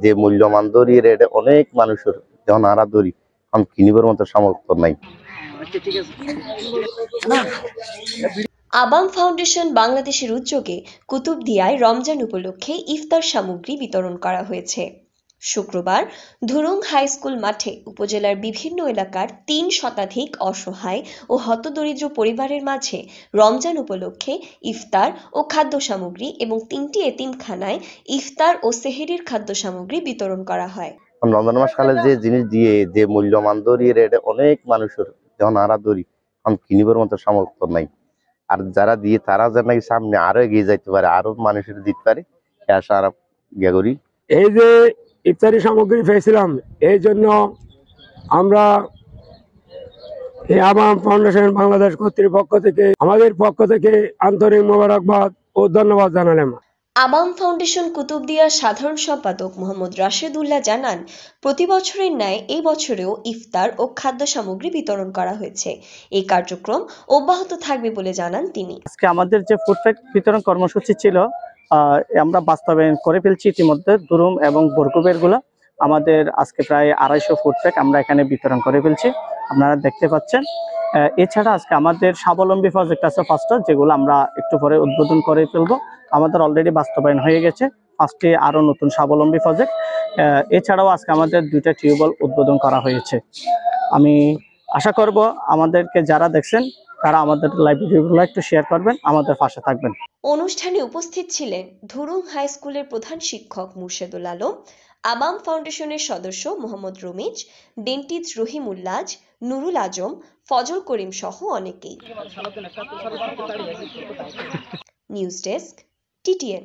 যে মূল্যমান দরি রেটে অনেক মানুষের যখন আরা দরি আমি কিনিবার মতো সামর্থ্য নাই। আবাম ফাউন্ডেশন বাংলাদেশের উদ্যোগে কুতুবদিয়ায় রমজান উপলক্ষে ইফতার সামগ্রী বিতরণ করা হয়েছে। শুক্রবার ধুরুং হাই স্কুল মাঠে উপজেলার বিভিন্ন এলাকার ৩ শতাধিক অসহায় ও হতদরিদ্র পরিবারের মাঝে রমজান উপলক্ষে ইফতার ও খাদ্য সামগ্রী এবং ৩টি এতিমখানায় ইফতার ও সেহরির খাদ্য সামগ্রী বিতরণ করা হয়। রমজান মাস কালে যে জিনিস দিয়ে যে মূল্যমান দরি রেটে অনেক মানুষের যখন আরা দরি আমি কিনিবার মতো সামর্থ্য নাই। আর যারা দিয়ে তারা যেন নাকি সামনে আরো এগিয়ে যাইতে পারে, আরো মানুষের দিতে পারে আশা আর করি। এই যে ইফতারি সামগ্রী পেয়েছিলাম এই জন্য আমরা এই আবাম ফাউন্ডেশন বাংলাদেশ কর্তৃপক্ষ থেকে আমাদের পক্ষ থেকে আন্তরিক মোবারকবাদ ও ধন্যবাদ জানালাম। আবাম ফাউন্ডেশন কুতুবদিয়ার সাধারণ সম্পাদক মোহাম্মদ রাশেদুল্লাহ জানান, প্রতি বছরের ন্যায় এই বছরেও ইফতার ও খাদ্য সামগ্রী বিতরণ করা হয়েছে। এই কার্যক্রম অব্যাহত থাকবে বলে জানান তিনি। আজকে আমাদের যে ফুড প্যাক বিতরণ কর্মসূচি ছিল আমরা বাস্তবায়ন করে ফেলছি ইতিমধ্যে। দুরুম এবং বরগুবের গুলা আমাদের আজকে প্রায় 250 ফুড প্যাক আমরা এখানে বিতরণ করে ফেলছি, আপনারা দেখতে পাচ্ছেন। এছাড়া আজকে আমাদের স্বাবলম্বী প্রজেক্ট আছে 5টা, যেগুলো আমরা একটু পরে উদ্বোধন করে ফেলবো। আমাদের অলরেডি বাস্তবায়ন হয়ে গেছে 5টি আরো নতুন স্বাবলম্বী প্রজেক্ট। এছাড়াও আজকে আমাদের 2টা টিউবওয়েল উদ্বোধন করা হয়েছে। আমি আশা করব আমাদেরকে যারা দেখছেন তারা আমাদের লাইভ ভিডিওগুলো একটু শেয়ার করবেন, আমাদের পাশে থাকবেন। অনুষ্ঠানে উপস্থিত ছিলেন ধুরুং হাই স্কুলের প্রধান শিক্ষক মুর্শেদুল আলম, আবাম ফাউন্ডেশনের সদস্য মোহাম্মদ রমিজ, ডেন্টিস্ট রহিমুল্লাজ, নুরুল আজম, ফজল করিম সহ অনেকেই। News desk, TTN.